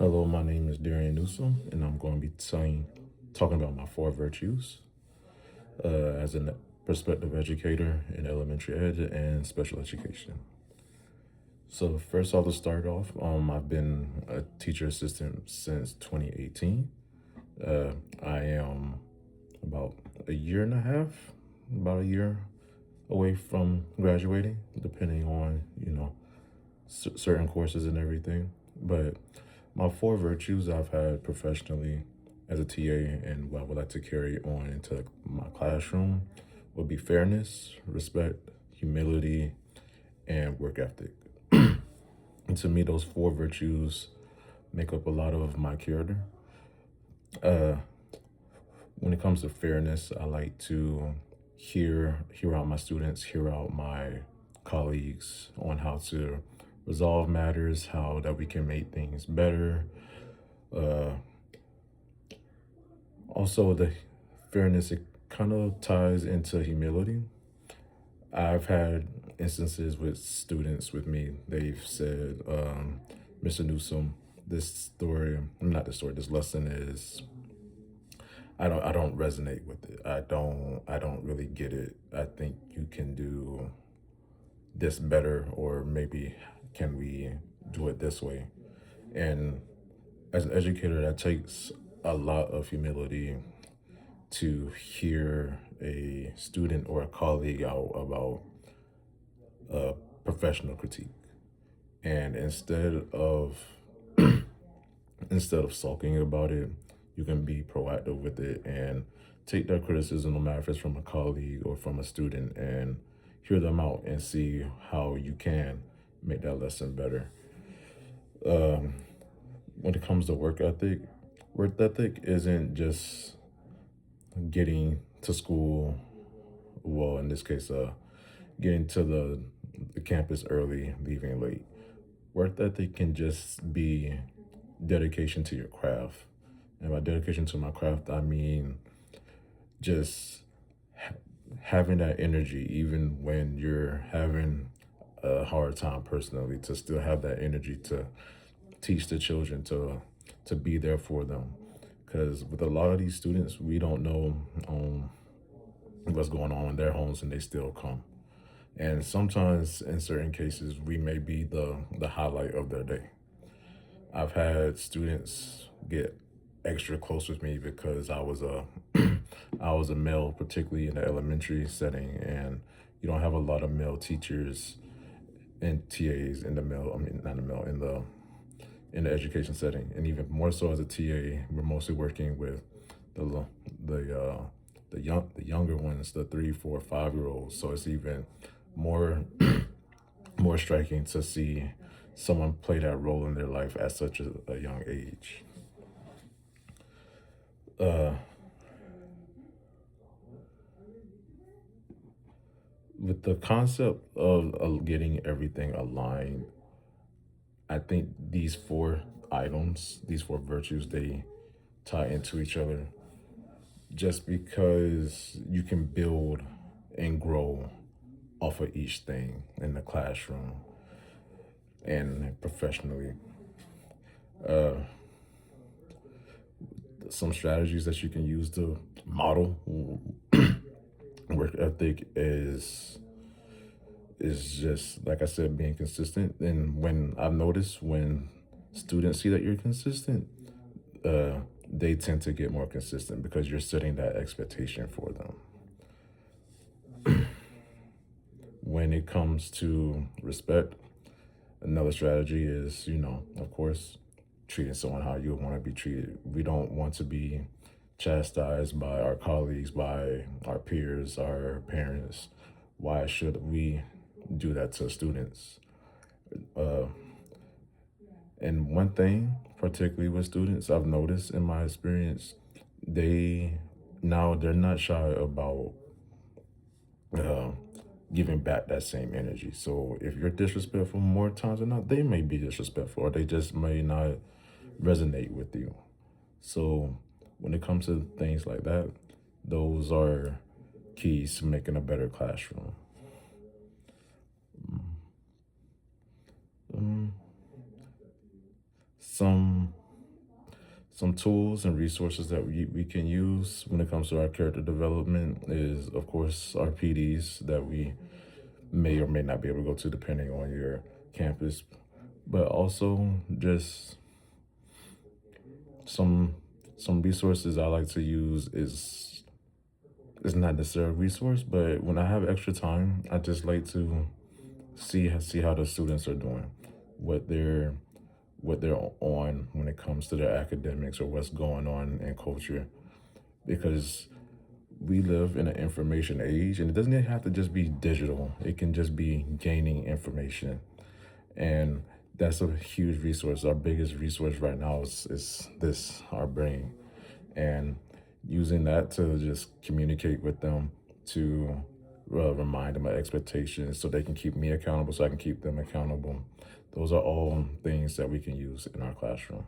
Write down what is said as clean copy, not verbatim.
Hello, my name is Darian Newsom, and I'm going to be talking about my four virtues as a prospective educator in elementary ed and special education. So first off, to start off, I've been a teacher assistant since 2018. I am about a year and a half, about a year away from graduating, depending on certain courses and everything. But my four virtues I've had professionally as a TA and what I would like to carry on into my classroom would be fairness, respect, humility, and work ethic. And to me, those four virtues make up a lot of my character. Uh, when it comes to fairness, I like to hear out my students, hear out my colleagues on how to resolve matters, how that we can make things better. Uh, Also, the fairness, it kind of ties into humility. I've had instances with students with me, they've said, Mr. Newsom, this lesson is, I don't resonate with it. I don't really get it. I think you can do this better, or maybe can we do it this way? And as an educator, that takes a lot of humility to hear a student or a colleague out about a professional critique. And instead of sulking about it, you can be proactive with it and take that criticism, no matter if it's from a colleague or from a student, and hear them out and see how you can make that lesson better. Um, when it comes to work ethic isn't just getting to school, well, in this case, getting to the campus early, leaving late. Work ethic can just be dedication to your craft. And by dedication to my craft, I mean just having that energy, even when you're having a hard time personally, to still have that energy to teach the children, to be there for them. Because with a lot of these students, we don't know what's going on in their homes, and they still come. And sometimes, in certain cases, we may be the highlight of their day. I've had students get extra close with me because I was a I was a male, particularly in the elementary setting, and you don't have a lot of male teachers and TAs in the male. I mean, not the male in the education setting, and even more so as a TA, we're mostly working with the the uh, the younger ones, the 3, 4, 5 year olds. So it's even more more striking to see someone play that role in their life at such a young age. Uh, with the concept of getting everything aligned, I think these four virtues, they tie into each other just because you can build and grow off of each thing in the classroom and professionally. Uh, some strategies that you can use to model work ethic is just, like I said, being consistent. And when I've noticed, when students see that you're consistent, they tend to get more consistent because you're setting that expectation for them. When it comes to respect, another strategy is, of course, treating someone how you want to be treated. We don't want to be chastised by our colleagues, by our peers, our parents. Why should we do that to students? Uh, and one thing, particularly with students, I've noticed in my experience, they they're not shy about uh, giving back that same energy. So if you're disrespectful more times than not, they may be disrespectful, or they just may not resonate with you. So when it comes to things like that, those are keys to making a better classroom. Um, some Some tools and resources that we can use when it comes to our character development is, of course, our PDs that we may or may not be able to go to depending on your campus, but also just some some resources I like to use is not necessarily a resource, but when I have extra time, I just like to see how the students are doing, what they're what they're on when it comes to their academics or what's going on in culture, because we live in an information age, and it doesn't have to just be digital. It can just be gaining information, and that's a huge resource. Our biggest resource right now is this, our brain, and using that to just communicate with them, to remind them of expectations so they can keep me accountable, so I can keep them accountable. Those are all things that we can use in our classroom.